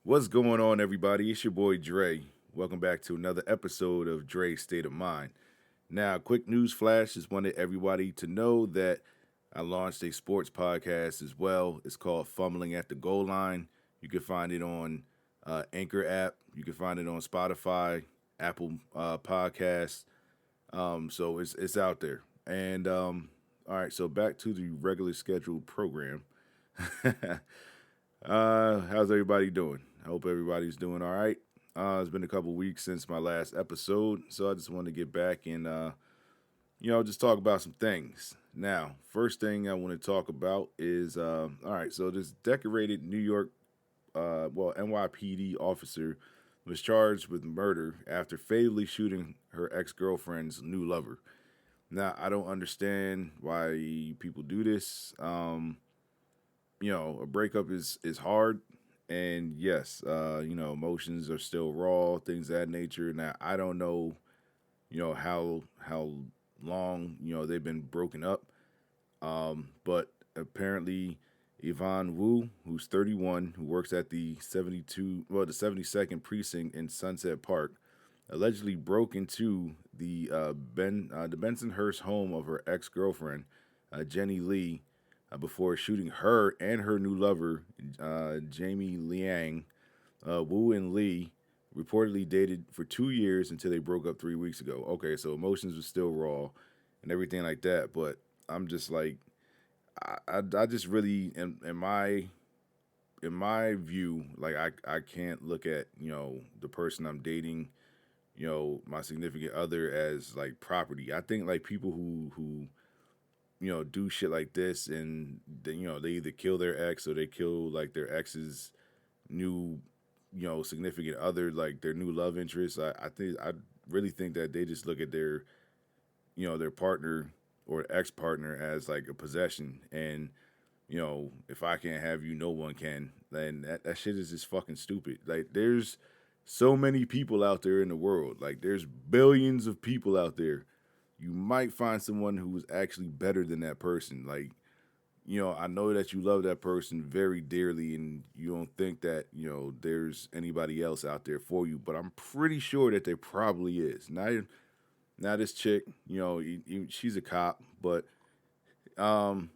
What's going on, everybody? It's your boy Dre. Welcome back to another episode of Dre's State of Mind. Now, quick news flash, just wanted everybody to know that I launched a sports podcast as well. It's called Fumbling at the Goal Line. You can find it on Anchor app. You can find it on Spotify, Apple Podcasts. So it's out there. And all right, so back to the regular scheduled program. How's everybody doing? I hope everybody's doing all right. It's been a couple weeks since my last episode, so I just wanted to get back and just talk about some things. Now, first thing I want to talk about is all right. So this decorated New York, NYPD officer was charged with murder after fatally shooting her ex-girlfriend's new lover. Now, I don't understand why people do this. A breakup is hard, and yes, emotions are still raw, things of that nature. Now, I don't know, how long they've been broken up, but apparently, Yvonne Wu, who's 31, who works at the 72nd precinct in Sunset Park, allegedly broke into the Bensonhurst home of her ex girlfriend, Jenny Lee, before shooting her and her new lover, Jamie Liang. Wu and Lee reportedly dated for 2 years until they broke up 3 weeks ago. Okay, so emotions were still raw and everything like that, but I'm just like, I just really, in my view, like I can't look at the person I'm dating, my significant other as like property. I think like people who do shit like this and they either kill their ex or they kill like their ex's new, significant other, like their new love interest. I really think that they just look at their partner or ex partner as like a possession. And, if I can't have you, no one can. Then that shit is just fucking stupid. Like there's so many people out there in the world. Like there's billions of people out there. You might find someone who is actually better than that person. Like, I know that you love that person very dearly and you don't think that, there's anybody else out there for you, but I'm pretty sure that there probably is. Now this chick, she's a cop, but um,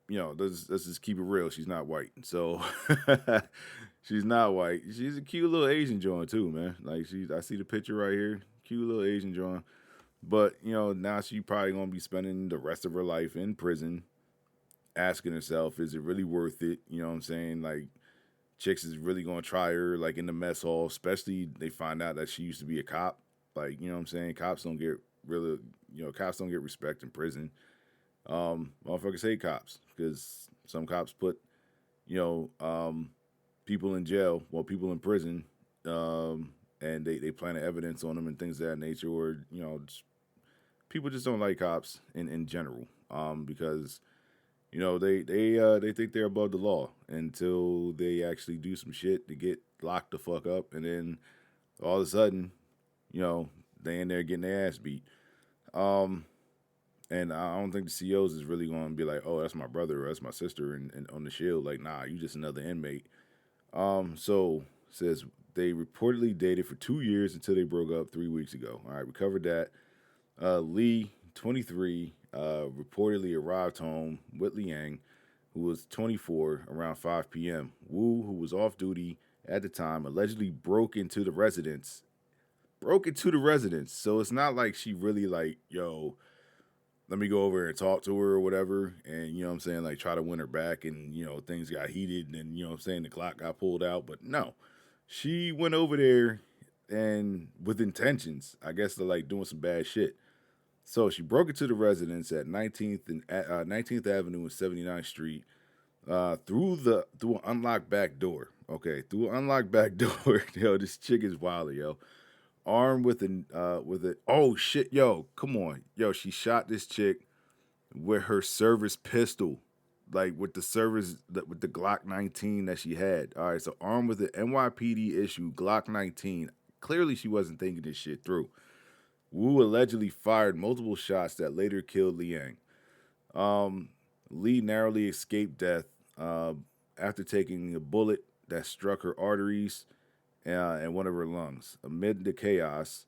let's just keep it real. She's not white. So she's not white. She's a cute little Asian joint too, man. Like I see the picture right here. Cute little Asian joint. But, now she probably gonna be spending the rest of her life in prison, asking herself, is it really worth it? You know what I'm saying? Like, chicks is really gonna try her, like in the mess hall, especially they find out that she used to be a cop. Like, what I'm saying? Cops don't get respect in prison. Motherfuckers hate cops because some cops put, you know, um, people in jail, people in prison, and they plant evidence on them and things of that nature, or, people just don't like cops in general, because they think they're above the law until they actually do some shit to get locked the fuck up, and then all of a sudden, you know, they in there getting their ass beat. Um, and I don't think the COs is really going to be like, oh, that's my brother or that's my sister, and on the shield, like, nah, you just another inmate. So says they reportedly dated for 2 years until they broke up 3 weeks ago. All right, we covered that. Lee, 23, reportedly arrived home with Liang, who was 24, around 5 p.m. Wu, who was off duty at the time, allegedly broke into the residence. Broke into the residence. So it's not like she really like, yo, let me go over and talk to her or whatever. And, you know what I'm saying, like try to win her back. And, things got heated and then, what I'm saying, the clock got pulled out. But no, she went over there and with intentions, I guess, to like doing some bad shit. So she broke into the residence at 19th Avenue and 79th Street, through an unlocked back door. Okay, through an unlocked back door. Yo, this chick is wild, yo. Armed with a oh shit, yo, come on, yo. She shot this chick with her service pistol, like with the Glock 19 that she had. All right, so armed with an NYPD issue Glock 19. Clearly, she wasn't thinking this shit through. Wu allegedly fired multiple shots that later killed Liang. Um, Lee narrowly escaped death after taking a bullet that struck her arteries and one of her lungs. Amid the chaos,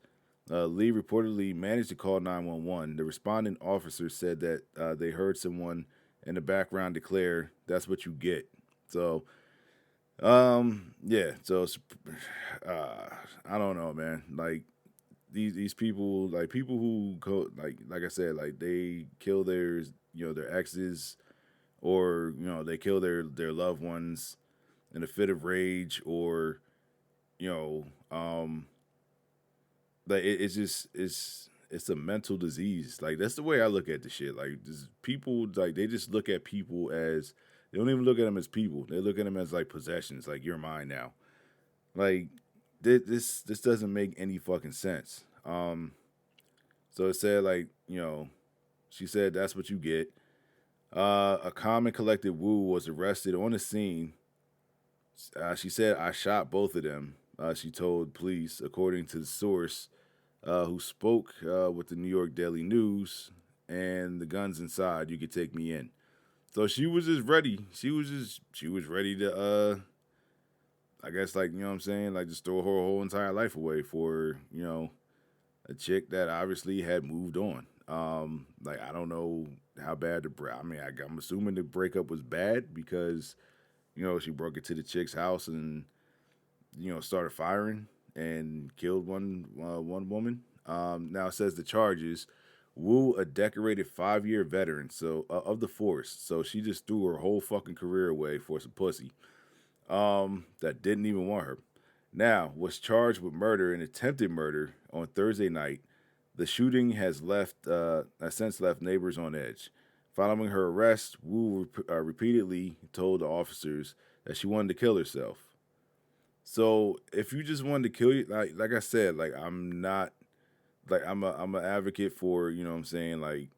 Lee reportedly managed to call 911. The responding officer said that they heard someone in the background declare, "That's what you get." So, yeah. So, I don't know, man. Like these people, like people who like I said, like they kill their exes, or they kill their loved ones in a fit of rage, or you know, like it's a mental disease. Like that's the way I look at the shit. Like just people, like they just look at people as, they don't even look at them as people. They look at them as like possessions. Like you're mine now. Like this doesn't make any fucking sense. So it said like she said that's what you get. A calm and collected Wu was arrested on the scene. She said, "I shot both of them." She told police, according to the source, who spoke with the New York Daily News. And the gun's inside. You could take me in. So she was just ready. She was ready to I guess, like, what I'm saying, like just throw her whole entire life away for a chick that obviously had moved on. Like I don't know how bad I'm assuming the breakup was bad because she broke into the chick's house and started firing and killed one woman. Now it says the charges. Wu, a decorated 5-year veteran, so of the force, so she just threw her whole fucking career away for some pussy that didn't even want her. Now was charged with murder and attempted murder on Thursday night. The shooting has since left neighbors on edge. Following her arrest, Wu repeatedly told the officers that she wanted to kill herself. So if you just wanted to kill you, like I said, like I'm not, like I'm a advocate for what I'm saying, like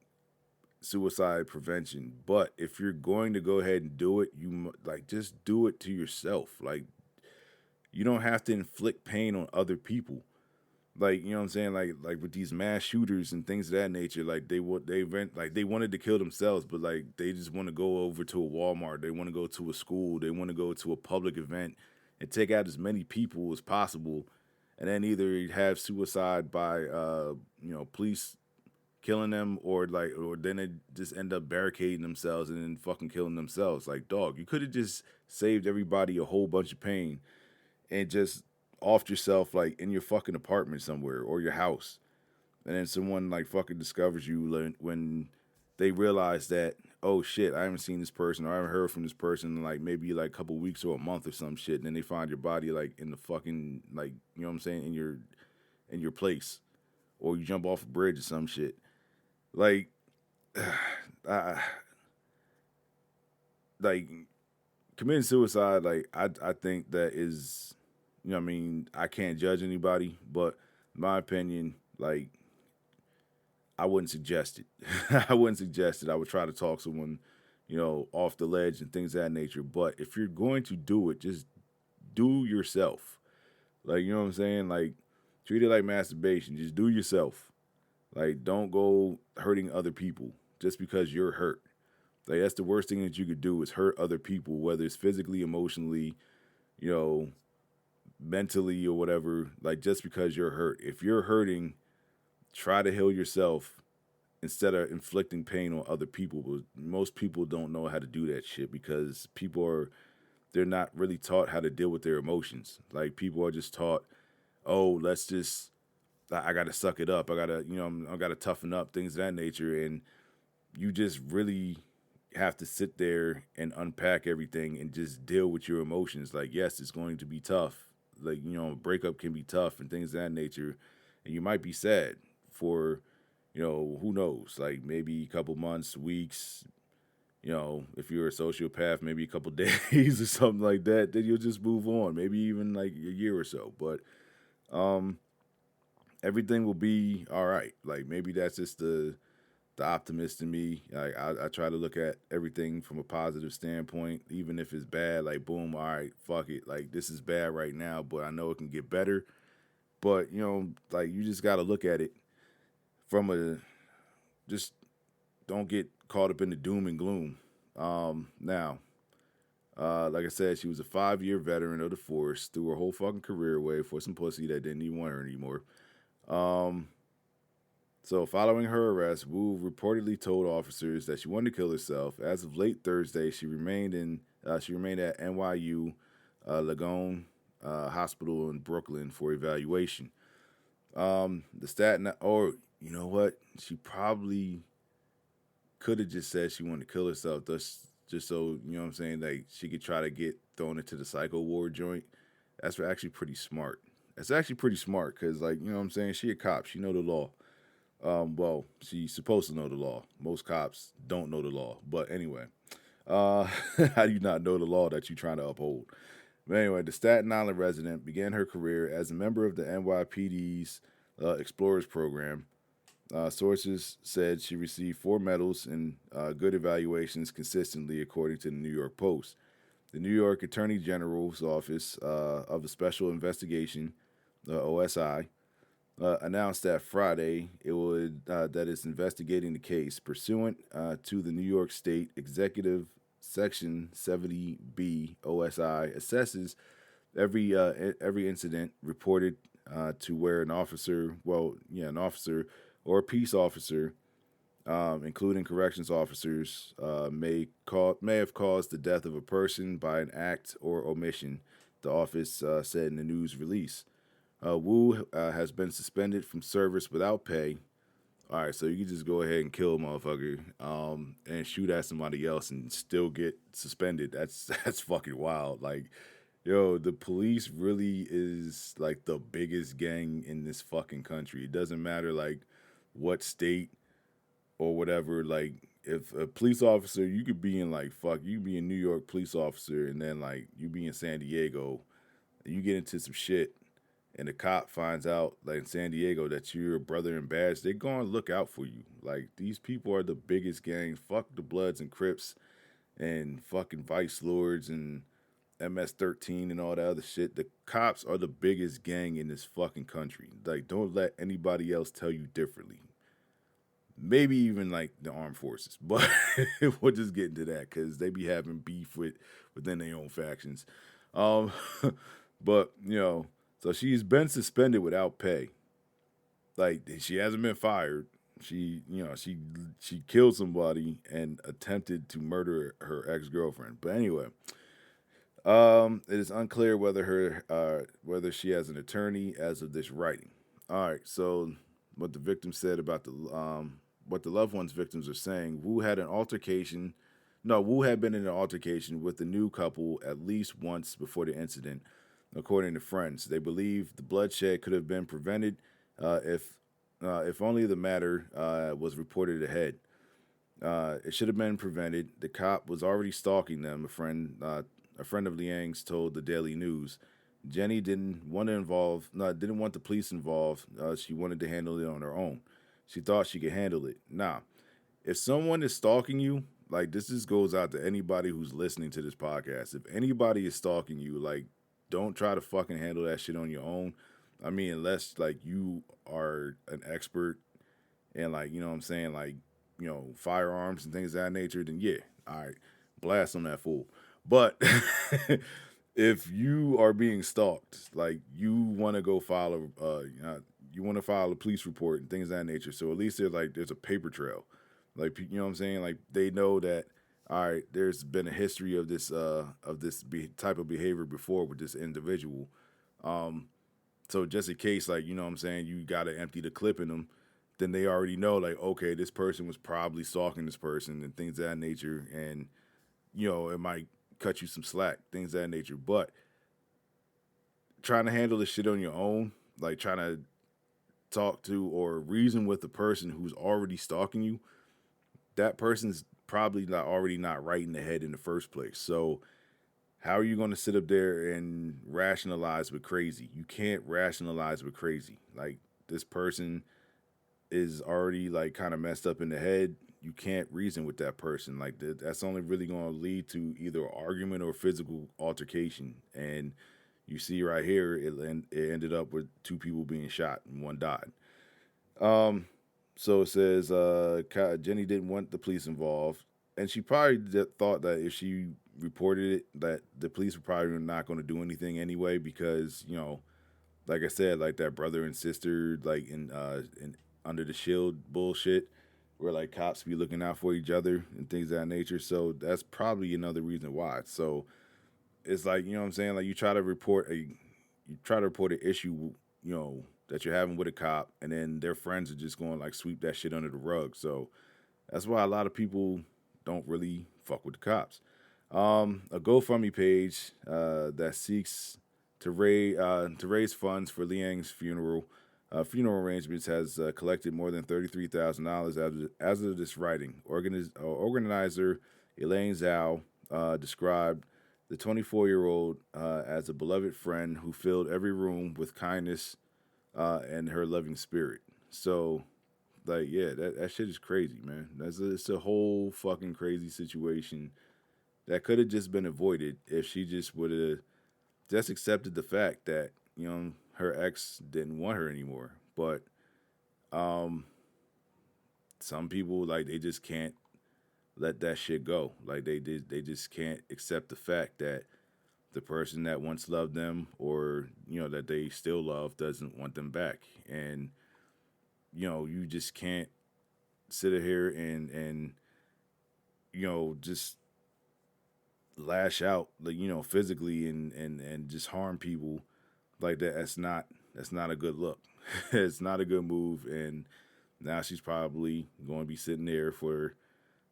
suicide prevention. But if you're going to go ahead and do it, you like just do it to yourself. Like you don't have to inflict pain on other people. Like what I'm saying, like with these mass shooters and things of that nature, like they wanted to kill themselves, but like they just want to go over to a Walmart, they want to go to a school, they want to go to a public event and take out as many people as possible, and then either have suicide by police killing them, or then they just end up barricading themselves and then fucking killing themselves. Like, dog, you could have just saved everybody a whole bunch of pain and just offed yourself like in your fucking apartment somewhere or your house, and then someone like fucking discovers you when they realize that, oh shit, I haven't seen this person or I haven't heard from this person in like maybe like a couple weeks or a month or some shit, and then they find your body like in the fucking, like, what I'm saying, in your place, or you jump off a bridge or some shit. Like I like committing suicide, like I think that is, what I mean, I can't judge anybody, but in my opinion, like I wouldn't suggest it. I wouldn't suggest it. I would try to talk someone, off the ledge and things of that nature. But if you're going to do it, just do yourself. Like, you know what I'm saying? Like, treat it like masturbation. Just do yourself. Like, don't go hurting other people just because you're hurt. Like, that's the worst thing that you could do is hurt other people, whether it's physically, emotionally, mentally, or whatever. Like, just because you're hurt. If you're hurting, try to heal yourself instead of inflicting pain on other people. But most people don't know how to do that shit because they're not really taught how to deal with their emotions. Like, people are just taught, oh, I gotta suck it up. I gotta toughen up, things of that nature. And you just really have to sit there and unpack everything and just deal with your emotions. Like, yes, it's going to be tough. Like, a breakup can be tough and things of that nature. And you might be sad for, who knows, like maybe a couple months, weeks, if you're a sociopath, maybe a couple days or something like that, then you'll just move on. Maybe even like a year or so. But everything will be all right. Like maybe that's just the optimist in me. Like I try to look at everything from a positive standpoint, even if it's bad. Like boom, all right, fuck it. Like this is bad right now, but I know it can get better. But like you just got to look at it from just don't get caught up in the doom and gloom. Now, Like I said, she was a 5-year veteran of the force, threw her whole fucking career away for some pussy that didn't even want her anymore. Um, so following her arrest, Wu reportedly told officers that she wanted to kill herself. As of late Thursday, she remained at NYU Langone Hospital in Brooklyn for evaluation. The statin, or you know what? She probably could have just said she wanted to kill herself, just so you know what I'm saying. Like she could try to get thrown into the psycho ward joint. That's actually pretty smart. That's actually pretty smart because, like, you know what I'm saying. She a cop. She know the law. Well, she's supposed to know the law. Most cops don't know the law. But anyway, uh, how do you not know the law that you're trying to uphold? But anyway, the Staten Island resident began her career as a member of the NYPD's Explorers Program. Sources said she received 4 medals and good evaluations consistently, according to the New York Post. The New York Attorney General's Office of the Special Investigation, OSI, announced that Friday that it's investigating the case pursuant to the New York State Executive Section 70B. OSI assesses every incident reported to where an officer, an officer or a peace officer, including corrections officers, may have caused the death of a person by an act or omission. The office said in the news release. Wu has been suspended from service without pay. All right, so you can just go ahead and kill a motherfucker, and shoot at somebody else and still get suspended. That's fucking wild. Like, yo, the police really is like the biggest gang in this fucking country. It doesn't matter like what state or whatever. Like, if a police officer, you could be in like you could be a New York police officer, and then like you be in San Diego, and you get into some shit and the cop finds out, like in San Diego, that you're a brother in badge, they're going to look out for you. Like, these people are the biggest gang. Fuck the Bloods and Crips and fucking Vice Lords and MS-13 and all that other shit. The cops are the biggest gang in this fucking country. Like, don't let anybody else tell you differently. Maybe even, like, the armed forces. But we'll just get into that because they be having beef within their own factions. Um, but, so she's been suspended without pay. Like, she hasn't been fired. She killed somebody and attempted to murder her ex-girlfriend. But anyway, it is unclear whether she has an attorney as of this writing. All right, so what the victim said about what the loved ones' victims are saying. Wu had an altercation. No, Wu had been in an altercation with the new couple at least once before the incident, according to friends. They believe the bloodshed could have been prevented if only the matter was reported ahead. It should have been prevented. The cop was already stalking them. A friend of Liang's told the Daily News. Jenny didn't want the police involved. She wanted to handle it on her own. She thought she could handle it. Nah, if someone is stalking you, like, this just goes out to anybody who's listening to this podcast. If anybody is stalking you, like, don't try to fucking handle that shit on your own. I mean, unless like you are an expert and, like, you know what I'm saying, like, firearms and things of that nature, then yeah, all right, blast on that fool. But if you are being stalked, like, you want to go file a police report and things of that nature. So at least there's a paper trail. Like, you know what I'm saying? Like, they know that, all right, there's been a history of this type of behavior before with this individual. So just in case, like, you know what I'm saying, you got to empty the clip in them, then they already know, like, okay, this person was probably stalking this person and things of that nature. And, it might cut you some slack, things of that nature. But trying to handle this shit on your own, like trying to talk to or reason with the person who's already stalking you, that person's probably not right in the head in the first place. So how are you going to sit up there and rationalize with crazy? You can't rationalize with crazy. Like, this person is already, like, kind of messed up in the head. You can't reason with that person. Like, that's only really going to lead to either argument or physical altercation. And you see right here, it ended up with 2 people being shot and 1 died. So it says Jenny didn't want the police involved, and she probably thought that if she reported it, that the police were probably not going to do anything anyway because like I said, like that brother and sister, like in under the shield bullshit, where like cops be looking out for each other and things of that nature. So that's probably another reason why. So it's like what I'm saying. Like you try to report an issue, that you're having with a cop, and then their friends are just going like sweep that shit under the rug. So that's why a lot of people don't really fuck with the cops. A GoFundMe page that seeks to raise funds for Liang's funeral. Funeral arrangements has collected more than $33,000 as of this writing. Organizer Elaine Zhao described the 24-year-old as a beloved friend who filled every room with kindness and her loving spirit. So, like, yeah, that shit is crazy, man. It's a whole fucking crazy situation that could have just been avoided if she just would have just accepted the fact that her ex didn't want her anymore. But um, some people, like, they just can't let that shit go. Like they just can't accept the fact that the person that once loved them, or that they still love, doesn't want them back. And you just can't sit here and just lash out, like, physically and just harm people like that. That's not a good look. It's not a good move. And now she's probably going to be sitting there for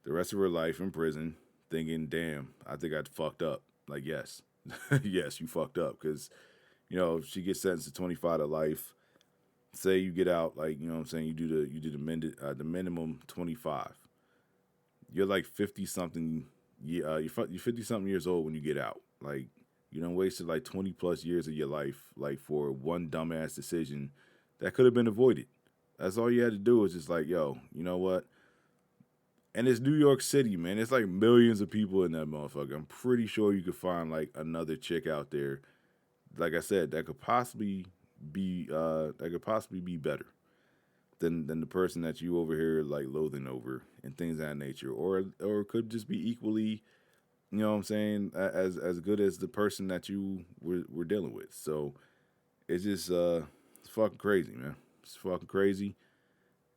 the rest of her life in prison, thinking, "Damn, I think I fucked up." Like, yes, yes, you fucked up, because if she gets sentenced to 25 to life, say you get out, like, what I'm saying, you do the minimum 25. You're like 50 something. You're 50 something years old when you get out. Like, you done wasted like 20 plus years of your life, like, for one dumbass decision that could have been avoided. That's all you had to do, was just like, yo, you know what? And it's New York City, man. It's like millions of people in that motherfucker. I'm pretty sure you could find like another chick out there, like I said, that could possibly be better than the person that you over here like loathing over and things of that nature, or could just be equally, what I'm saying, as good as the person that you were dealing with. So it's just it's fucking crazy, man. It's fucking crazy,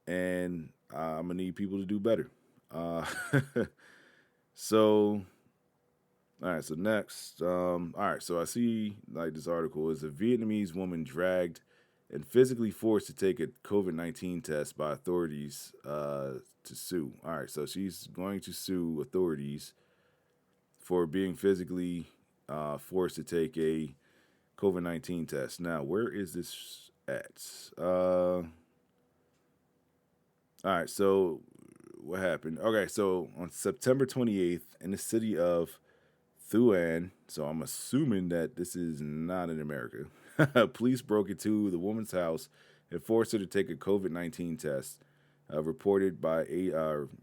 and I'm gonna need people to do better. Uh, so, all right. So next, all right. So I see like this article is a Vietnamese woman dragged and physically forced to take a COVID-19 test by authorities to sue. All right. So she's going to sue authorities for being physically forced to take a COVID-19 test. Now, where is this at? All right. So what happened? Okay, so on September 28th, in the city of Thuan, so I'm assuming that this is not in America, police broke into the woman's house and forced her to take a COVID-19 test, reported by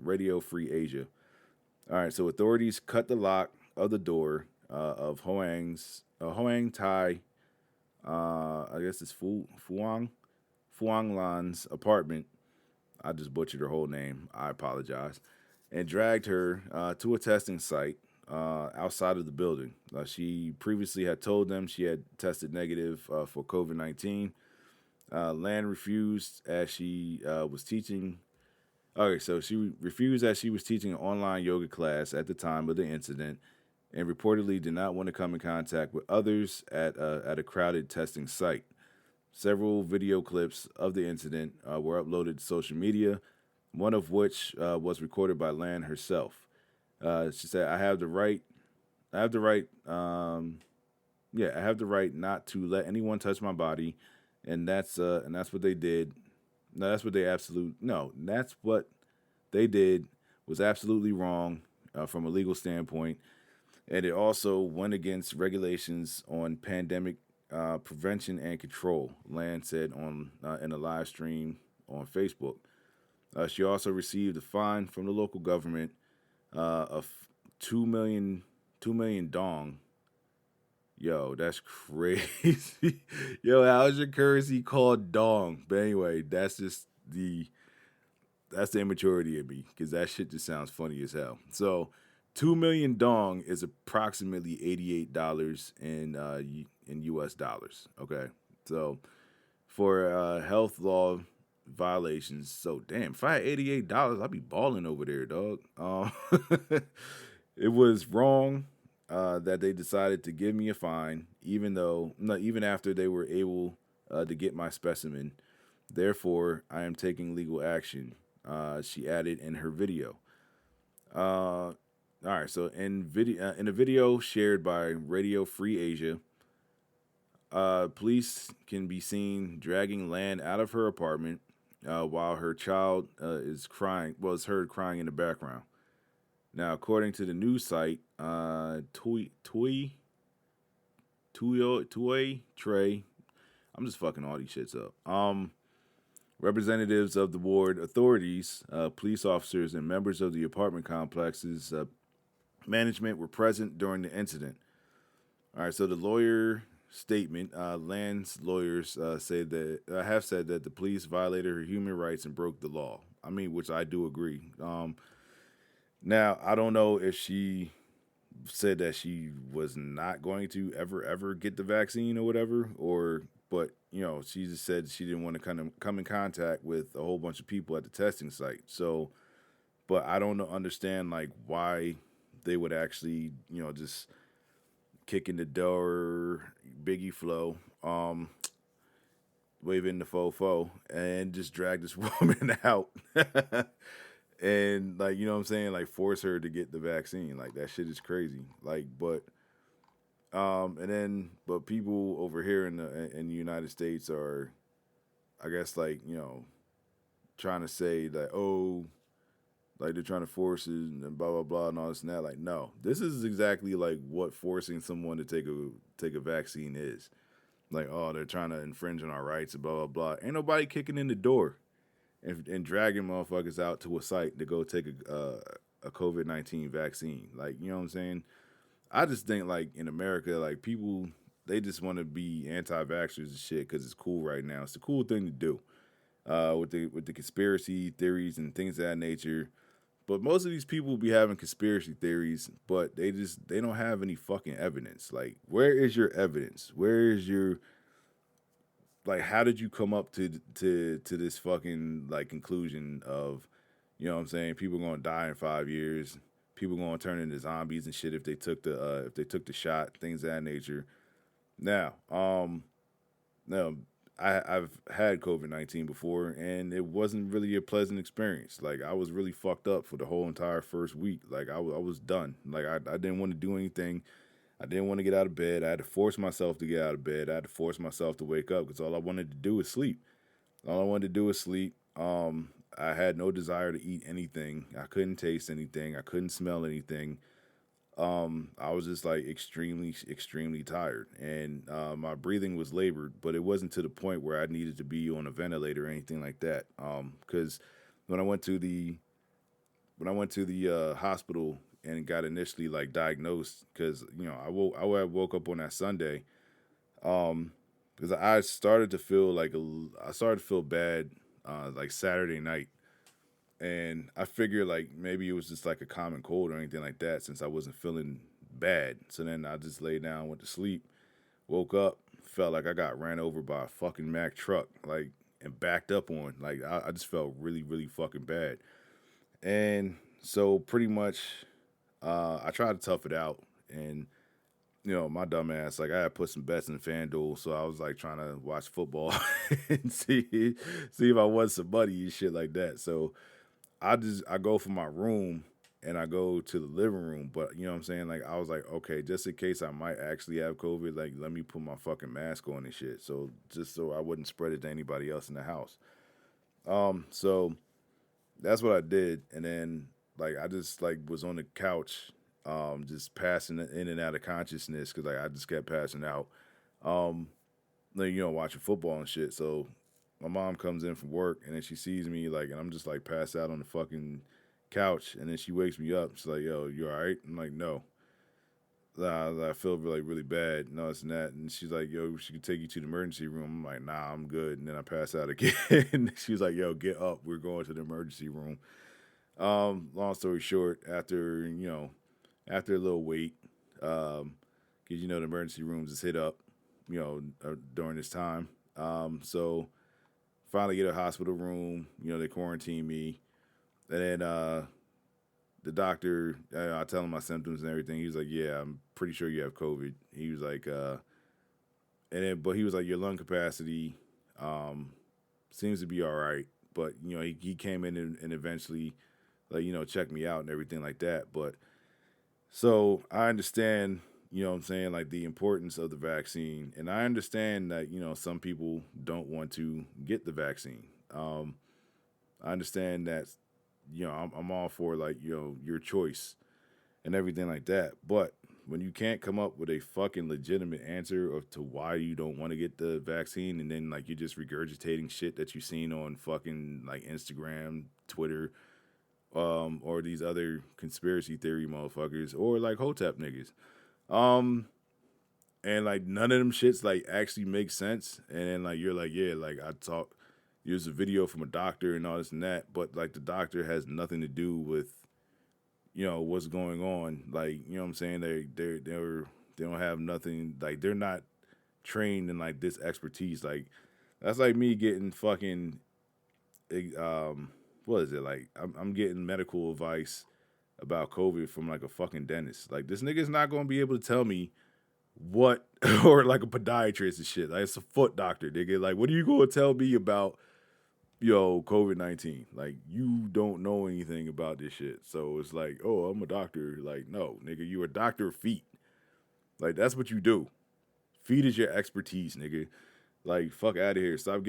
Radio Free Asia. All right, so authorities cut the lock of the door of Hoang Thai, I guess it's Phuong Lan's apartment. I just butchered her whole name. I apologize. And dragged her to a testing site outside of the building. She previously had told them she had tested negative for COVID-19. Lan refused as she was teaching. Okay, so she refused as she was teaching an online yoga class at the time of the incident, and reportedly did not want to come in contact with others at a crowded testing site. Several video clips of the incident were uploaded to social media, one of which was recorded by Lan herself. She said, "I have the right, I have the right, I have the right not to let anyone touch my body, and that's what they did. No, that's what they absolute no, that's what they did was absolutely wrong from a legal standpoint, and it also went against regulations on pandemic prevention and control," Lan said on in a live stream on Facebook. She also received a fine from the local government of 2 million dong. Yo, that's crazy. Yo, how's your currency called dong? But anyway, that's the immaturity of me, because that shit just sounds funny as hell. So 2 million dong is approximately $88 in U.S. dollars. Okay, so for health law violations, so damn, if I had $88, I'd be balling over there, dog. It was wrong that they decided to give me a fine, even though no, even after they were able to get my specimen. Therefore, I am taking legal action. She added in her video. All right, so in a video shared by Radio Free Asia, police can be seen dragging Land out of her apartment while her child is crying. Well, is heard crying in the background. Now, according to the news site, Trey, I'm just fucking all these shits up. Representatives of the ward authorities, police officers, and members of the apartment complex's management were present during the incident. All right, so the lawyer statement, Land's lawyers have said that the police violated her human rights and broke the law. I mean, which I do agree. Now, I don't know if she said that she was not going to ever get the vaccine or whatever, but she just said she didn't want to come in contact with a whole bunch of people at the testing site. So, but I don't understand like why they would actually just kick in the door, Biggie Flow, waving the fofo, and just drag this woman out. And like, what I'm saying, like force her to get the vaccine. Like that shit is crazy. Like, but but people over here in the United States are, I guess, like, trying to say that, oh, like they're trying to force it and blah blah blah and all this and that. Like, no, this is exactly like what forcing someone to take a vaccine is. Like, oh, they're trying to infringe on our rights and blah blah blah. Ain't nobody kicking in the door and dragging motherfuckers out to a site to go take a COVID-19 vaccine. Like, you know what I'm saying? I just think like in America, like people, they just want to be anti-vaxxers and shit because it's cool right now. It's a cool thing to do with the conspiracy theories and things of that nature. But most of these people be having conspiracy theories, but they don't have any fucking evidence. Like, where is your evidence? Where is your, like, how did you come up to this fucking like conclusion of, what I'm saying, people going to die in 5 years, people going to turn into zombies and shit if they took the shot, things of that nature. Now, no, I've had COVID-19 before, and it wasn't really a pleasant experience. Like, I was really fucked up for the whole entire first week. Like, I was done. Like, I didn't want to do anything. I didn't want to get out of bed. I had to force myself to get out of bed. I had to force myself to wake up because all I wanted to do was sleep. All I wanted to do was sleep. I had no desire to eat anything. I couldn't taste anything. I couldn't smell anything. I was just like extremely, extremely tired, and my breathing was labored, but it wasn't to the point where I needed to be on a ventilator or anything like that. Because when I went to the hospital and got initially like diagnosed, because I woke up on that Sunday, because I started to feel bad like Saturday night. And I figured like maybe it was just like a common cold or anything like that since I wasn't feeling bad. So then I just laid down, went to sleep, woke up, felt like I got ran over by a fucking Mack truck, like, and backed up on. Like, I just felt really, really fucking bad. And so pretty much I tried to tough it out. And, my dumb ass, like, I had put some bets in FanDuel, so I was like trying to watch football and see if I won some money and shit like that. So I go from my room and I go to the living room, but you know what I'm saying? Like, I was like, okay, just in case I might actually have COVID, like, let me put my fucking mask on and shit. So just so I wouldn't spread it to anybody else in the house. So that's what I did. And then like, I just like was on the couch, just passing in and out of consciousness. Cause like, I just kept passing out, like, watching football and shit. So my mom comes in from work and then she sees me like, and I'm just like passed out on the fucking couch. And then she wakes me up. She's like, yo, you all right? I'm like, no. I feel like really bad. No, it's not. And she's like, yo, she could take you to the emergency room. I'm like, nah, I'm good. And then I pass out again. She was like, yo, get up. We're going to the emergency room. Long story short, after, after a little wait, because you know the emergency rooms is hit up, during this time. So finally get a hospital room. They quarantine me, and then the doctor, I tell him my symptoms and everything. He was like, "Yeah, I'm pretty sure you have COVID." He was like, but he was like, "Your lung capacity um, seems to be all right." But he came in and eventually, like, checked me out and everything like that. But so I understand, what I'm saying, like the importance of the vaccine, and I understand that some people don't want to get the vaccine. I understand that, I'm all for, like, your choice and everything like that. But when you can't come up with a fucking legitimate answer of to why you don't want to get the vaccine, and then like you're just regurgitating shit that you've seen on fucking like Instagram, Twitter, or these other conspiracy theory motherfuckers, or like Hotep niggas, um, and like none of them shits like actually make sense. And then like you're like, yeah, like I talk. There's a video from a doctor and all this and that, but like the doctor has nothing to do with what's going on. Like, what I'm saying, they don't have nothing, like they're not trained in like this expertise. Like that's like me getting fucking what is it, like I'm getting medical advice about COVID from like a fucking dentist. Like this nigga's not gonna be able to tell me what or like a podiatrist and shit. Like it's a foot doctor, nigga. Like what are you gonna tell me about COVID-19? Like you don't know anything about this shit. So it's like, oh, I'm a doctor. Like, no, nigga, you a doctor of feet. Like that's what you do. Feet is your expertise, nigga. Like fuck out of here. Stop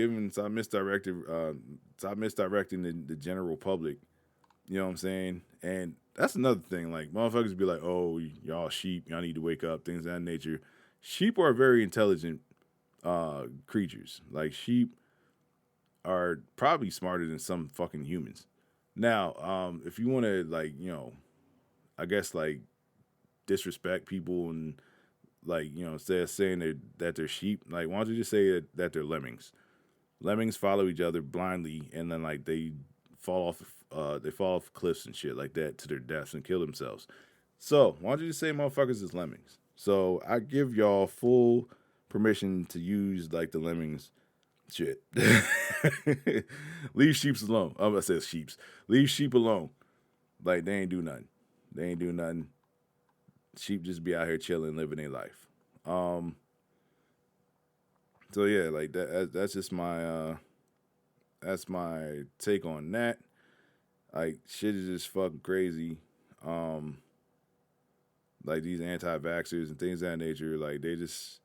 misdirecting the general public. You know what I'm saying? And that's another thing. Like motherfuckers be like, oh, y'all sheep, y'all need to wake up, things of that nature. Sheep are very intelligent creatures. Like sheep are probably smarter than some fucking humans. Now, if you want to like, I guess like disrespect people and like, instead of saying that they're sheep, like why don't you just say that they're lemmings? Lemmings follow each other blindly, and then like they fall off cliffs and shit like that to their deaths and kill themselves. So why don't you just say motherfuckers is lemmings? So I give y'all full permission to use like the lemmings shit. Leave sheeps alone. I'm gonna say sheeps. Leave sheep alone. Like they ain't do nothing. They ain't do nothing. Sheep just be out here chilling, living their life. Um. So yeah, like that's just that's my take on that. Like shit is just fucking crazy. Um. Like these anti-vaxxers and things of that nature. Like they just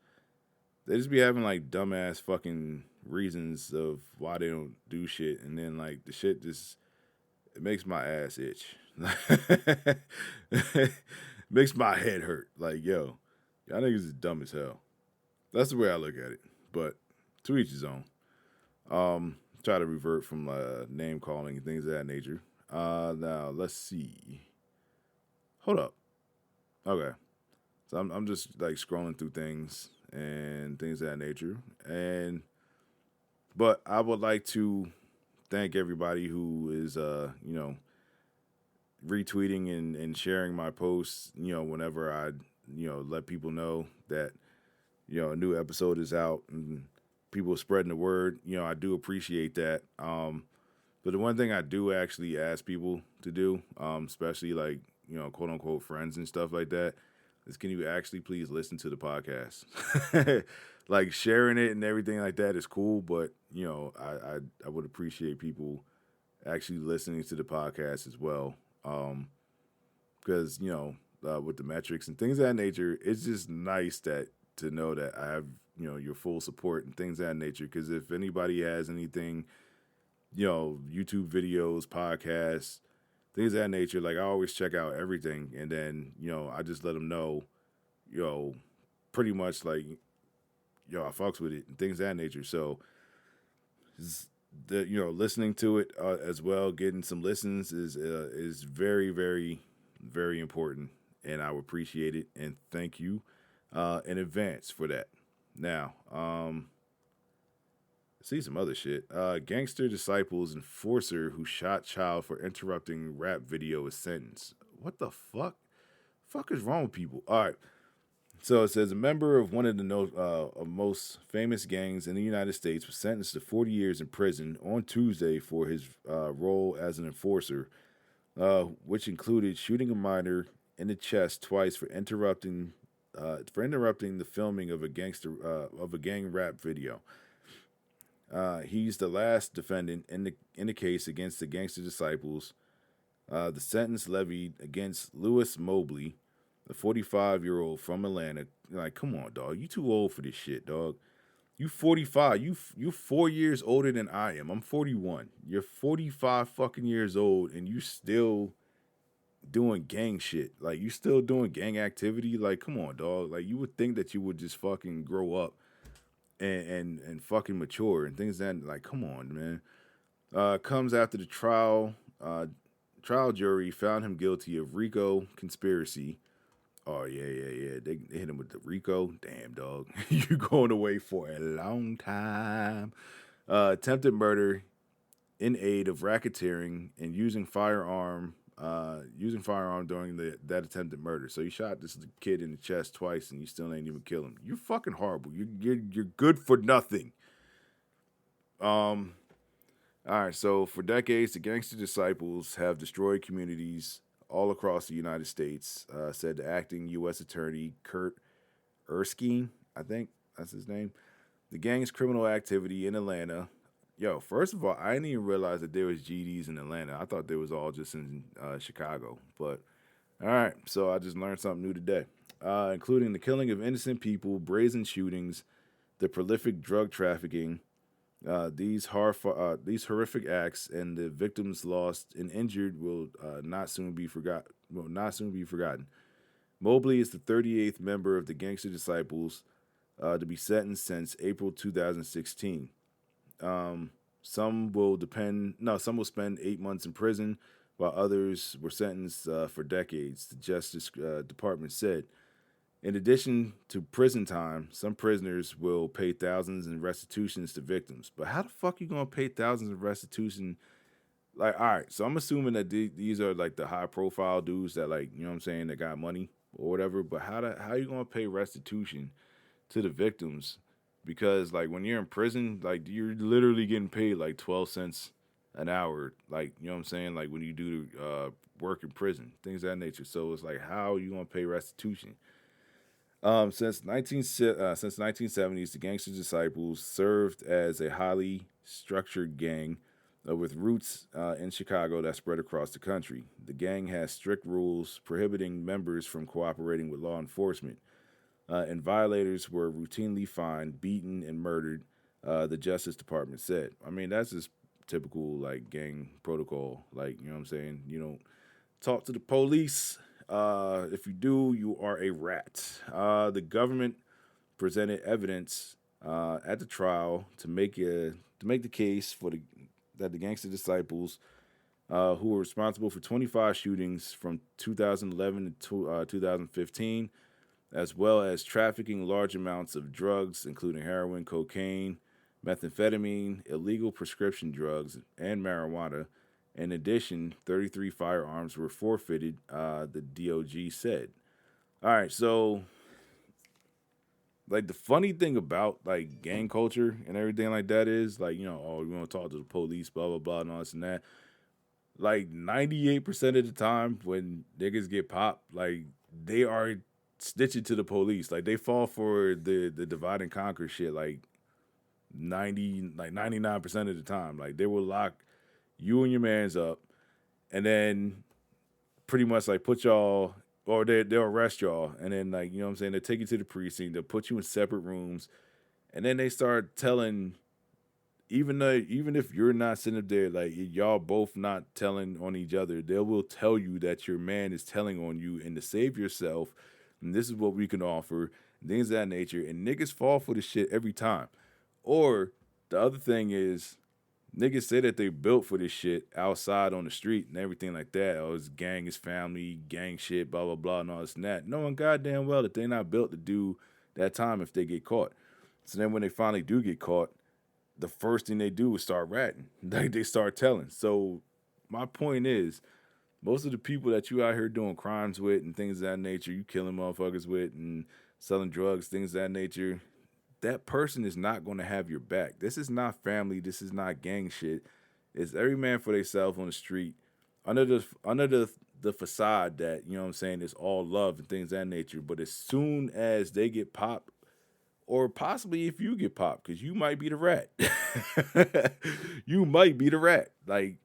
be having like dumbass fucking reasons of why they don't do shit, and then like the shit just it makes my ass itch. Makes my head hurt. Like yo, y'all niggas is dumb as hell. That's the way I look at it. But to each his own. Try to revert from name calling and things of that nature. Now let's see. Hold up. Okay. So I'm just like scrolling through things and things of that nature. But I would like to thank everybody who is retweeting and sharing my posts, whenever I, let people know that, a new episode is out and people spreading the word. I do appreciate that. But the one thing I do actually ask people to do, especially like, quote unquote friends and stuff like that, is can you actually please listen to the podcast? Like sharing it and everything like that is cool, but I would appreciate people actually listening to the podcast as well. Because with the metrics and things of that nature, it's just nice that to know that I have your full support and things of that nature. Because if anybody has anything, YouTube videos, podcasts, things of that nature, like I always check out everything, and then I just let them know, pretty much like I fucks with it and things of that nature. So listening to it as well, getting some listens is very, very, very important, and I would appreciate it and thank you in advance for that. Now, see some other shit. Gangster Disciples enforcer who shot child for interrupting rap video is sentenced. What the fuck? Fuck is wrong with people? All right. So it says a member of one of the most famous gangs in the United States was sentenced to 40 years in prison on Tuesday for his role as an enforcer, which included shooting a minor in the chest twice for interrupting the filming of a gang rap video. He's the last defendant in the case against the Gangster Disciples. The sentence levied against Lewis Mobley, a 45-year-old from Atlanta. Like, come on, dog. You too old for this shit, dog. You 45. You 4 years older than I am. I'm 41. You're 45 fucking years old, and you still doing gang shit. Like, you still doing gang activity. Like, come on, dog. Like, you would think that you would just fucking grow up and fucking mature and things that, like, come on, man. Comes after the trial. Trial jury found him guilty of RICO conspiracy. Oh yeah. They hit him with the RICO. Damn, dog, you going away for a long time. Attempted murder in aid of racketeering and using firearm during that attempted murder. So you shot this kid in the chest twice and you still ain't even kill him. You're fucking horrible. You're good for nothing. All right, so for decades, the Gangster Disciples have destroyed communities all across the United States, said the acting U.S. Attorney Kurt Erskine, I think that's his name. The gang's criminal activity in Atlanta. Yo, first of all, I didn't even realize that there was GDs in Atlanta. I thought they was all just in Chicago. But, all right, so I just learned something new today, including the killing of innocent people, brazen shootings, the prolific drug trafficking. These horrific acts and the victims lost and injured will not soon be forgotten. Mobley is the 38th member of the Gangster Disciples to be sentenced since April 2016. Some will spend 8 months in prison, while others were sentenced for decades. The Justice Department said. In addition to prison time, some prisoners will pay thousands in restitutions to victims. But how the fuck you gonna pay thousands in restitution? Like, all right, so I'm assuming that these are like the high profile dudes that, like, you know what I'm saying, that got money or whatever. But how you gonna pay restitution to the victims? Because like when you're in prison, like you're literally getting paid like 12 cents an hour. Like, you know what I'm saying? Like when you do work in prison, things of that nature. So it's like, how are you gonna pay restitution? Since 1970s, the Gangster Disciples served as a highly structured gang with roots in Chicago that spread across the country. The gang has strict rules prohibiting members from cooperating with law enforcement, and violators were routinely fined, beaten, and murdered. The Justice Department said. I mean, that's just typical like gang protocol. Like, you know what I'm saying? You don't talk to the police. If you do, you are a rat. The government presented evidence at the trial to make the case that the Gangster Disciples, who were responsible for 25 shootings from 2011 to 2015, as well as trafficking large amounts of drugs, including heroin, cocaine, methamphetamine, illegal prescription drugs, and marijuana. In addition, 33 firearms were forfeited, the DOJ said. All right, so, like, the funny thing about, like, gang culture and everything like that is, like, you know, oh, you want to talk to the police, blah, blah, blah, and all this and that. Like, 98% of the time when niggas get popped, like, they are snitching to the police. Like, they fall for the divide and conquer shit, like, 99% of the time. Like, they will lock you and your mans up, and then pretty much like put y'all, or they'll arrest y'all, and then, like, you know what I'm saying, they'll take you to the precinct, they'll put you in separate rooms, and then they start telling, even if you're not sitting up there, like y'all both not telling on each other, they will tell you that your man is telling on you, and to save yourself, and this is what we can offer, things of that nature, and niggas fall for the shit every time. Or the other thing is, niggas say that they built for this shit outside on the street and everything like that. Oh, it's gang, it's family, gang shit, blah, blah, blah, and all this and that. Knowing goddamn well that they're not built to do that time if they get caught. So then when they finally do get caught, the first thing they do is start ratting. Like, they start telling. So my point is, Most of the people that you out here doing crimes with and things of that nature, you killing motherfuckers with and selling drugs, things of that nature, that person is not going to have your back. This is not family. This is not gang shit. It's every man for themselves on the street, under the facade that you know what I'm saying is all love and things of that nature. But as soon as they get popped, or possibly if you get popped, because you might be the rat, you might be the rat. Like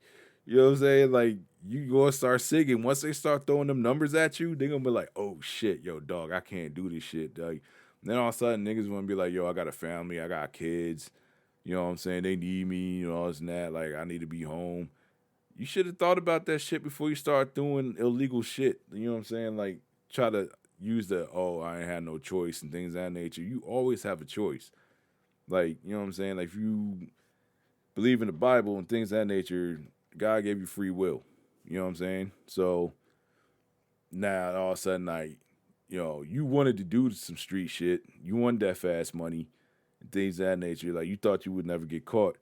you know what I'm saying? Like you gonna start singing. Once they start throwing them numbers at you, they gonna be like, "Oh shit, yo, dog, I can't do this shit." Like, then all of a sudden, niggas gonna be like, "Yo, I got a family, I got kids. You know what I'm saying? They need me, you know, all this and that. Like, I need to be home." You should have thought about that shit before you start doing illegal shit. You know what I'm saying? Like, try to use the "oh, I ain't had no choice" and things of that nature. You always have a choice. Like, you know what I'm saying? Like, if you believe in the Bible and things of that nature, God gave you free will. You know what I'm saying? So now all of a sudden, like, you know, you wanted to do some street shit. You wanted that fast money and things of that nature. Like, you thought you would never get caught.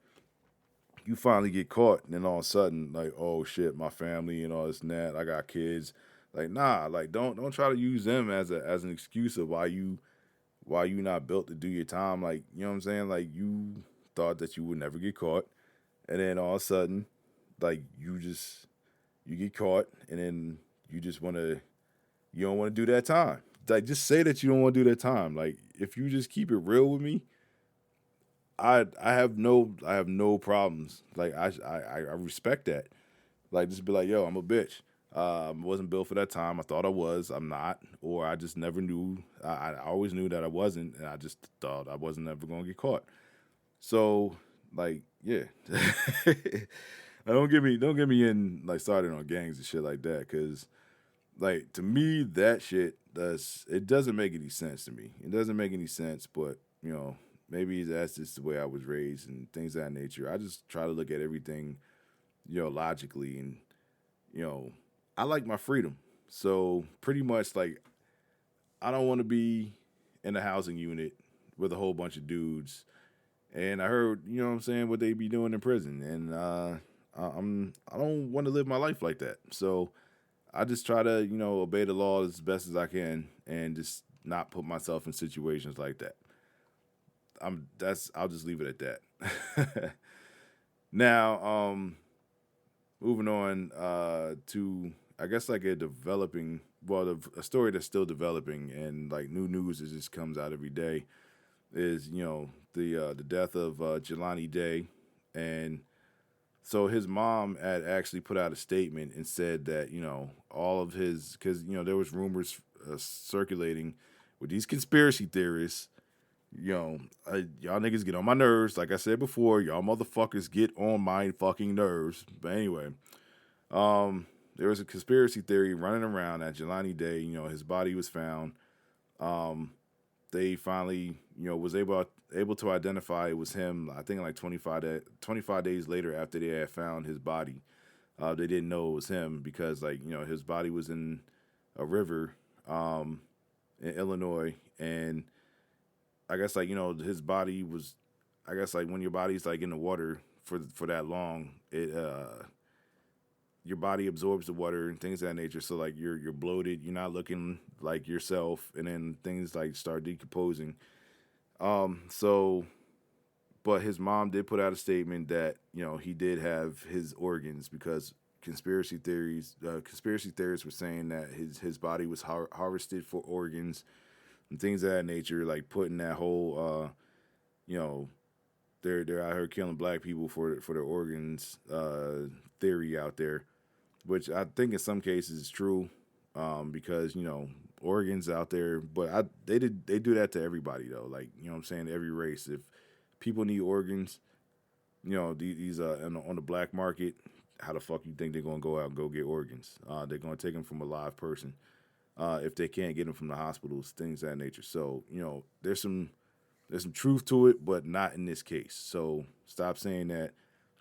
You finally get caught, and then all of a sudden, like, oh shit, my family and all this and that. I got kids. Like, nah, like, don't try to use them as an excuse of why you not built to do your time. Like, you know what I'm saying? Like, you thought that you would never get caught, and then all of a sudden, like, you get caught, and then you don't want to do that time. Like, just say that you don't want to do that time. Like, if you just keep it real with me, I have no problems. Like, I respect that. Like, just be like, yo, I'm a bitch. I wasn't built for that time. I thought I was. I'm not, or I just never knew. I always knew that I wasn't, and I just thought I wasn't ever gonna get caught. So, like, yeah, don't get me in like started on gangs and shit like that, because like to me that shit does it doesn't make any sense to me. It doesn't make any sense, but you know maybe that's just the way I was raised and things of that nature. I just try to look at everything logically, and you know I like my freedom. So pretty much like I don't want to be in a housing unit with a whole bunch of dudes. And I heard, you know what I'm saying, what they be doing in prison. And I don't want to live my life like that. So I just try to, obey the law as best as I can and just not put myself in situations like that. I'll just leave it at that. Now, moving on to I guess like a developing, well, a story that's still developing and like new news that just comes out every day is the death of Jelani Day, and so his mom had actually put out a statement and said that all of his, because there was rumors circulating with these conspiracy theorists. Y'all niggas get on my nerves. Like I said before, y'all motherfuckers get on my fucking nerves. But anyway, there was a conspiracy theory running around that Jelani Day, his body was found. Um, they finally, was able to identify it was him. I think like 25 days later after they had found his body, they didn't know it was him because like his body was in a river in Illinois, and I guess like his body was, I guess like when your body's like in the water for that long, it your body absorbs the water and things of that nature. So like you're bloated, you're not looking like yourself, and then things like start decomposing. So, but his mom did put out a statement that he did have his organs because conspiracy theorists were saying that his body was harvested for organs and things of that nature, like putting that whole you know they're out here killing black people for their organs theory out there, which I think in some cases is true, because organs out there, but they do that to everybody though. Like what I'm saying, every race. If people need organs, these on the black market, how the fuck you think they're gonna go out and go get organs? They're gonna take them from a live person if they can't get them from the hospitals, things of that nature. So there's some truth to it, but not in this case. So stop saying that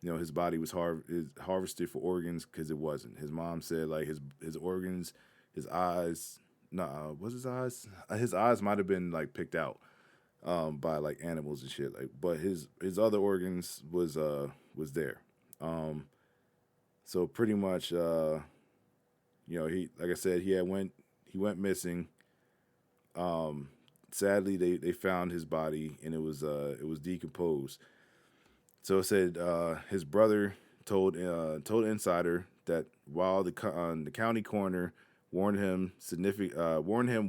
his body was harvested for organs, because it wasn't. His mom said like his organs, his eyes. Nah, was his eyes? His eyes might have been like picked out by like animals and shit. Like, but his other organs was there. Um, so pretty much, he like I said, he went missing. Um, Sadly, they found his body and it was decomposed. So it said his brother told Insider that while the county coroner warned him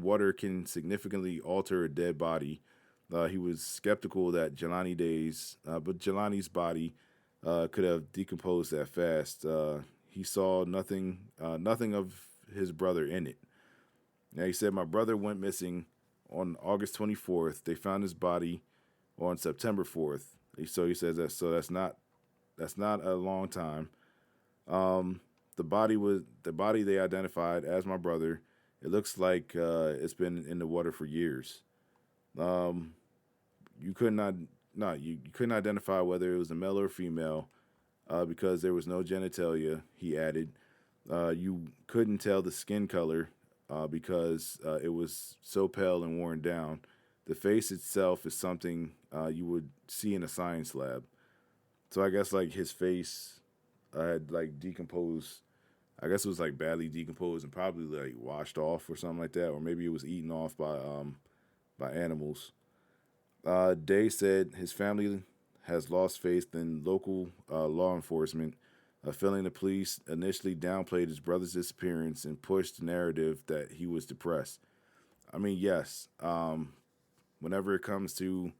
water can significantly alter a dead body. He was skeptical that but Jelani's body could have decomposed that fast. He saw nothing of his brother in it. Now he said, "My brother went missing on August 24th. They found his body on September 4th." So he says that's not a long time. The body they identified as my brother. It looks like it's been in the water for years. Um, you could not no you couldn't identify whether it was a male or female because there was no genitalia. He added, you couldn't tell the skin color because it was so pale and worn down. The face itself is something you would see in a science lab. So I guess like his face had like decomposed. I guess it was like badly decomposed and probably like washed off or something like that, or maybe it was eaten off by animals. Day said his family has lost faith in local law enforcement, feeling the police initially downplayed his brother's disappearance and pushed the narrative that he was depressed. I mean, yes, whenever it comes to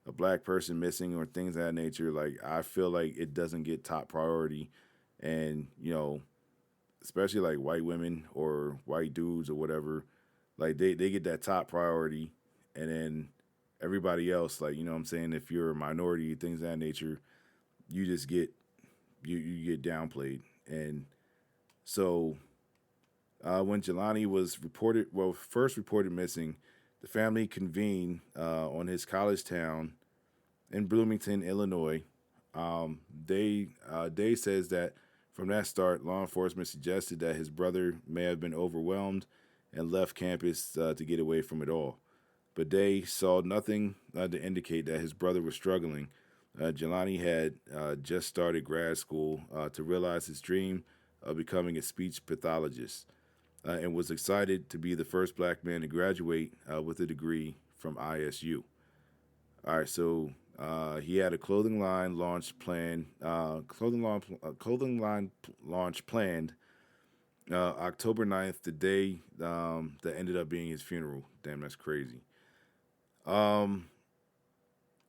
a black person missing or things of that nature, like I feel like it doesn't get top priority, and especially like white women or white dudes or whatever, like they get that top priority, and then everybody else, like what I'm saying, if you're a minority, things of that nature, you just get you get downplayed. And so when Jelani was first reported missing, the family convened on his college town in Bloomington, Illinois. Day says that from that start, law enforcement suggested that his brother may have been overwhelmed and left campus to get away from it all. But Day saw nothing to indicate that his brother was struggling. Jelani had just started grad school to realize his dream of becoming a speech pathologist and was excited to be the first black man to graduate with a degree from ISU. All right, so he had a clothing line launch planned October 9th, the day that ended up being his funeral. Damn, that's crazy. Um,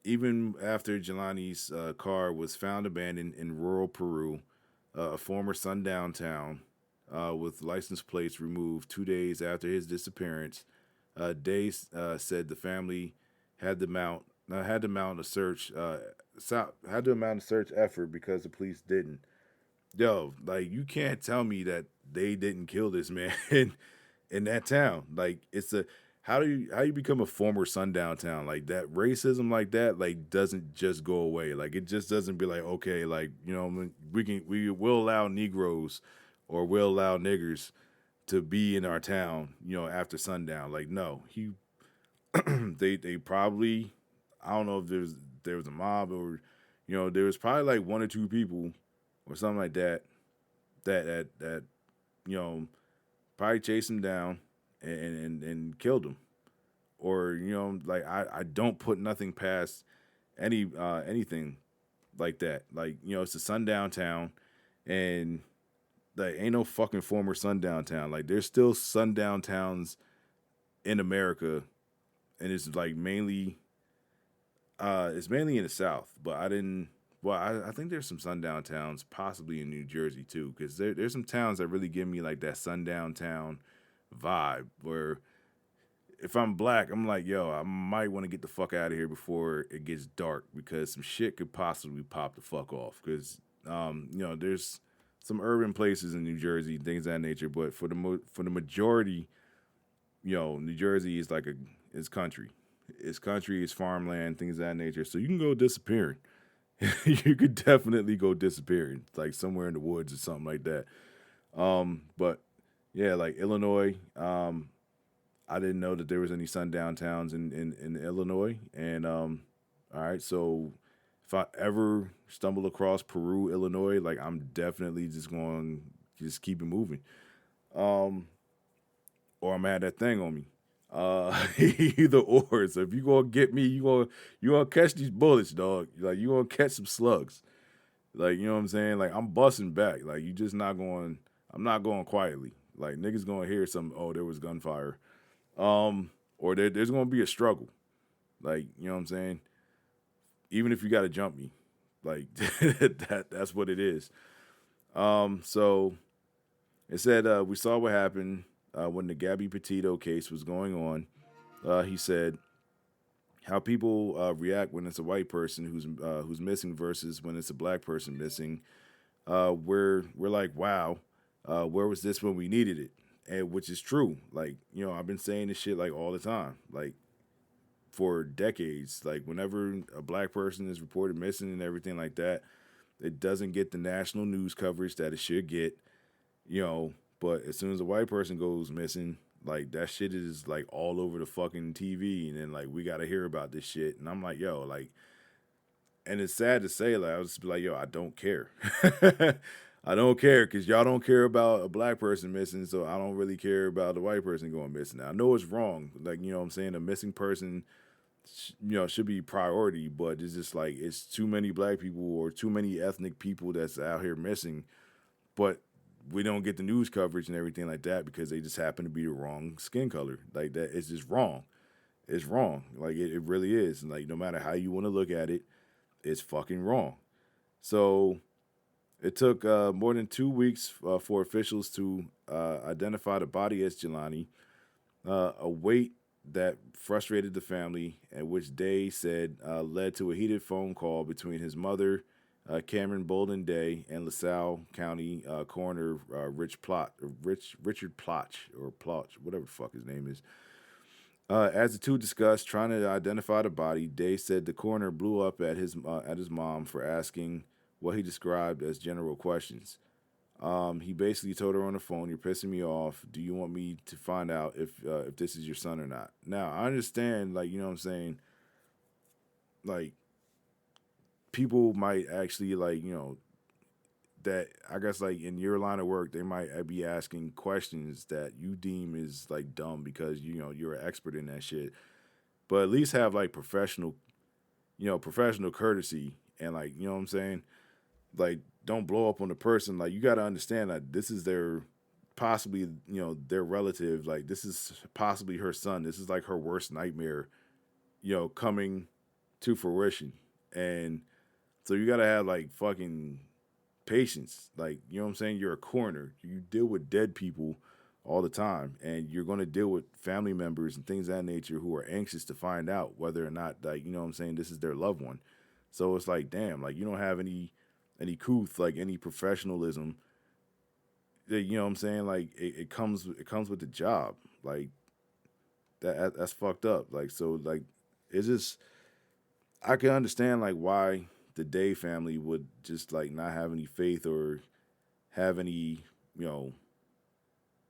Even after Jelani's car was found abandoned in rural Peru, a former sundown town, with license plates removed 2 days after his disappearance, Days said the family had to mount had to mount a search had to mount a search effort because the police didn't. Yo, like you can't tell me that they didn't kill this man in that town. Like it's a how you become a former sundown town like that? Racism like that like doesn't just go away. Like it just doesn't be like okay, like we will allow Negroes or we'll allow niggers to be in our town, after sundown. Like no, he they probably I don't know if there was a mob or there was probably like one or two people or something like that that you know probably chased him down and killed him. Or like I don't put nothing past anything like that. Like it's a sundown town, and like ain't no fucking former sundown town. Like there's still sundown towns in America, and it's mainly in the South. But I didn't. Well, I think there's some sundown towns possibly in New Jersey too, because there's some towns that really give me like that sundown town vibe where if I'm black, I'm like, yo, I might want to get the fuck out of here before it gets dark because some shit could possibly pop the fuck off. Because, there's some urban places in New Jersey, things of that nature. But for the majority, New Jersey is it's country. It's country, it's farmland, things of that nature. So you can go disappearing. You could definitely go disappearing, like somewhere in the woods or something like that. But yeah, like Illinois. I didn't know that there was any sundown towns in Illinois. And all right, so if I ever stumble across Peru, Illinois, like I'm definitely just going just keep it moving. um, or I'm gonna have that thing on me. Either or. So if you gonna get me, you gonna catch these bullets, dog. Like you gonna catch some slugs. Like you know what I'm saying? Like I'm busting back. Like you just not going. I'm not going quietly. Like niggas gonna hear some. Oh, there was gunfire. Or there's gonna be a struggle. Like you know what I'm saying? Even if you gotta jump me, like that's what it is. So it said we saw what happened when the Gabby Petito case was going on. He said how people react when it's a white person who's missing versus when it's a black person missing. We're like, wow, where was this when we needed it? And which is true. Like you know, I've been saying this shit like all the time, like for decades. Like whenever a black person is reported missing and everything like that, it doesn't get the national news coverage that it should get. You know, but as soon as a white person goes missing, like that shit is like all over the fucking TV, and then like we got to hear about this shit, and I'm like, yo, like, and it's sad to say, like, I was just be like, yo, I don't care. I don't care because y'all don't care about a black person missing, so I don't really care about the white person going missing. Now, I know it's wrong, like you know what I'm saying, a missing person, you know, should be priority, but it's just like it's too many black people or too many ethnic people that's out here missing, but we don't get the news coverage and everything like that because they just happen to be the wrong skin color. Like that, it's just wrong. It's wrong. Like it really is. And like no matter how you want to look at it, it's fucking wrong. So it took more than 2 weeks for officials to identify the body as Jelani, a wait that frustrated the family, and which Day said led to a heated phone call between his mother, Cameron Bolden Day, and LaSalle County Coroner Richard Plotch or Plotch, whatever the fuck his name is. As the two discussed trying to identify the body, Day said the coroner blew up at his mom for asking what he described as general questions. He basically told her on the phone, "You're pissing me off. Do you want me to find out if this is your son or not?" Now I understand, like you know what I'm saying, like people might actually like you know that I guess like in your line of work they might be asking questions that you deem is like dumb because you know you're an expert in that shit. But at least have like professional courtesy and like you know what I'm saying, like don't blow up on the person. Like you got to understand that this is their possibly their relative. Like this is possibly her son. This is like her worst nightmare, coming to fruition. And so you got to have like fucking patience. Like you know what I'm saying. You're a coroner. You deal with dead people all the time, and you're going to deal with family members and things of that nature who are anxious to find out whether or not like you know what I'm saying this is their loved one. So it's like damn, like you don't have any couth, like any professionalism. You know what I'm saying? Like it comes with the job. Like that's fucked up. Like so like it's just I can understand like why the Day family would just like not have any faith or have any you know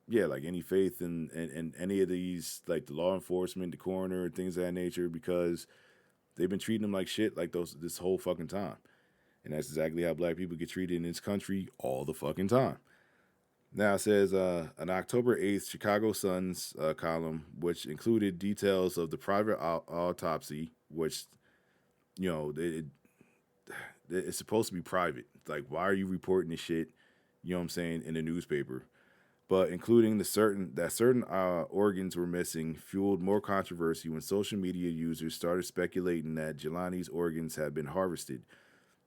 like any faith in any of these like the law enforcement, the coroner, and things of that nature because they've been treating them like shit like those this whole fucking time. And that's exactly how black people get treated in this country all the fucking time. Now it says an October 8th Chicago Suns column, which included details of the private autopsy, which, it's supposed to be private. Like, why are you reporting this shit, you know what I'm saying, in the newspaper? But including certain organs were missing fueled more controversy when social media users started speculating that Jelani's organs had been harvested.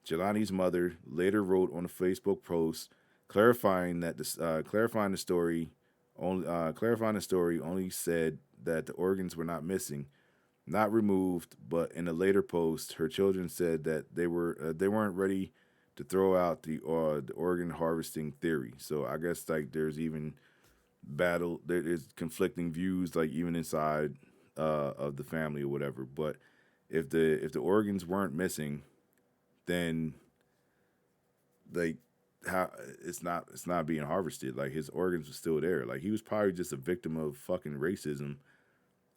Jelani's mother later wrote on a Facebook post clarifying the story only said that the organs were not missing, not removed. But in a later post, her children said that they weren't ready to throw out the organ harvesting theory. So I guess like there's even there's conflicting views like even inside of the family or whatever. But if the organs weren't missing, then like how it's not being harvested. Like his organs were still there. Like he was probably just a victim of fucking racism,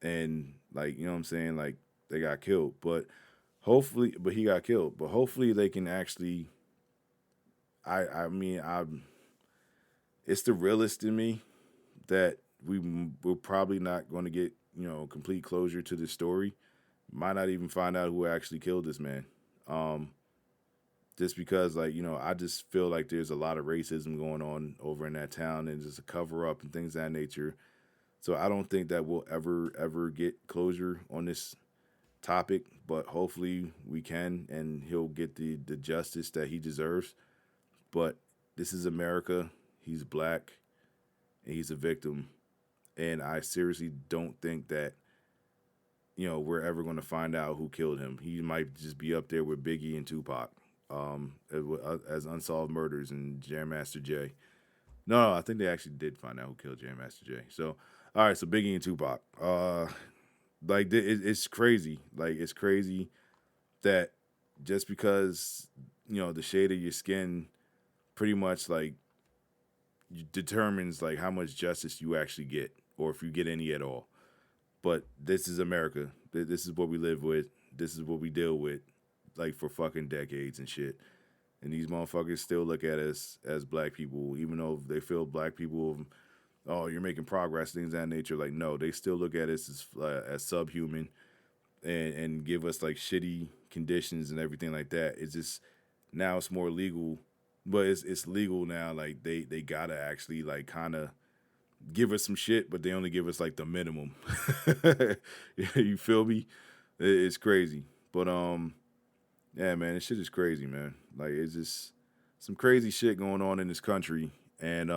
and like you know what I'm saying. Like they got killed, but he got killed. But hopefully they can actually. I mean it's the realist in me. that we're probably not going to get complete closure to this story. Might not even find out who actually killed this man. Um, just because I just feel like there's a lot of racism going on over in that town and just a cover up and things of that nature. So I don't think that we'll ever get closure on this topic, but hopefully we can, and he'll get the justice that he deserves. But this is America. He's black and he's a victim, and I seriously don't think that we're ever going to find out who killed him. He might just be up there with Biggie and Tupac, as unsolved murders and Jam Master Jay. No, I think they actually did find out who killed Jam Master Jay. So, all right, so Biggie and Tupac. It's crazy. Like, it's crazy that just because the shade of your skin pretty much like determines like how much justice you actually get, or if you get any at all. But this is America. This is what we live with. This is what we deal with, like, for fucking decades and shit. And these motherfuckers still look at us as black people, even though they feel black people, oh, you're making progress, things of that nature. Like, no, they still look at us as subhuman, and give us like shitty conditions and everything like that. It's just now it's more legal, but it's legal now. Like they gotta actually like kind of give us some shit, but they only give us like the minimum. You feel me? It's crazy, but yeah, man, this shit is crazy, man. Like, it's just some crazy shit going on in this country, and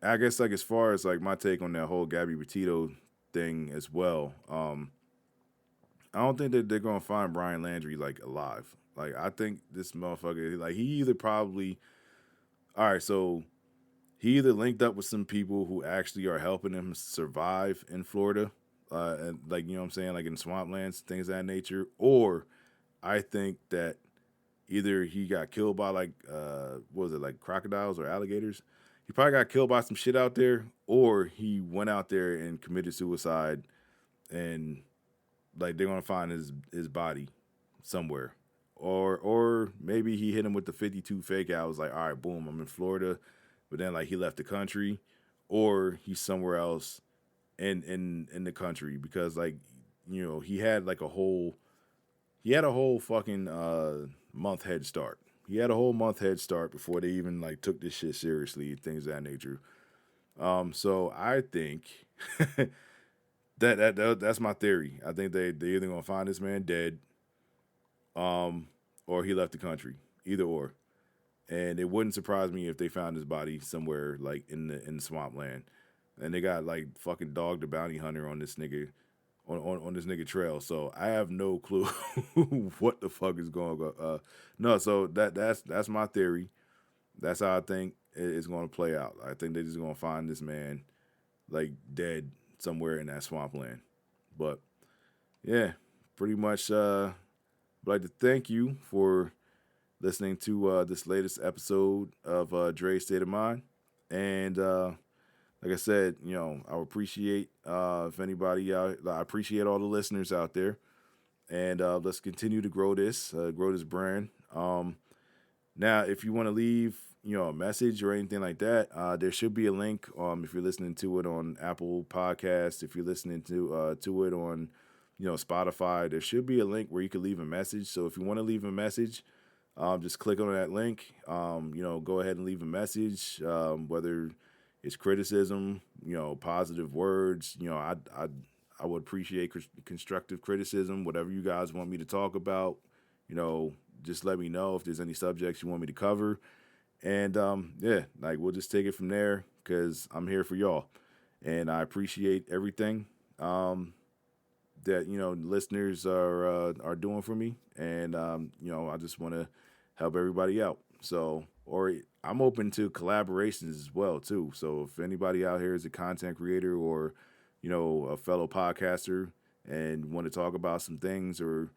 I guess like as far as like my take on that whole Gabby Petito thing as well, I don't think that they're gonna find Brian Laundrie like alive. Like, I think this motherfucker, like, he either probably, all right, so he either linked up with some people who actually are helping him survive in Florida, and like, you know what I'm saying, like in swamplands, things of that nature, or I think that either he got killed by like what was it, like crocodiles or alligators? He probably got killed by some shit out there, or he went out there and committed suicide, and like they're gonna find his body somewhere, or maybe he hit him with the 52 fake out. Was like, all right, boom, I'm in Florida, but then like he left the country, or he's somewhere else in the country, because like he had like a whole fucking month head start. He had a whole month head start before they even like took this shit seriously, things of that nature. So I think that's my theory. I think they either gonna find this man dead, or he left the country. Either or. And it wouldn't surprise me if they found his body somewhere like in the swampland, and they got like fucking Dog the Bounty Hunter on this nigga, on this nigga trail. So I have no clue what the fuck is going on. No, so that's my theory. That's how I think it's going to play out. I think they're just going to find this man like dead somewhere in that swampland. But yeah, pretty much. I'd like to thank you for listening to this latest episode of Dre's State of Mind. And like I said, I appreciate if anybody out. I appreciate all the listeners out there, and let's continue to grow this brand. Now, if you want to leave, a message or anything like that, there should be a link. If you're listening to it on Apple Podcasts, if you're listening to it on, Spotify, there should be a link where you can leave a message. So if you want to leave a message, just click on that link. Go ahead and leave a message, whether it's criticism, positive words. I would appreciate constructive criticism, whatever you guys want me to talk about. Just let me know if there's any subjects you want me to cover. And, like, we'll just take it from there, because I'm here for y'all. And I appreciate everything that, listeners are doing for me. And, I just want to help everybody out. So, or I'm open to collaborations as well, too. So if anybody out here is a content creator or, a fellow podcaster and want to talk about some things, or,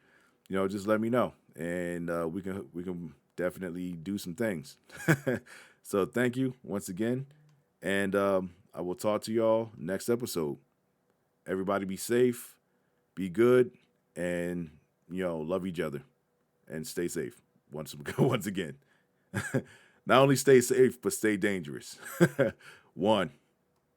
just let me know. And we can definitely do some things. So thank you once again. And I will talk to y'all next episode. Everybody be safe, be good, and, love each other and stay safe. Once again. Not only stay safe, but stay dangerous. One.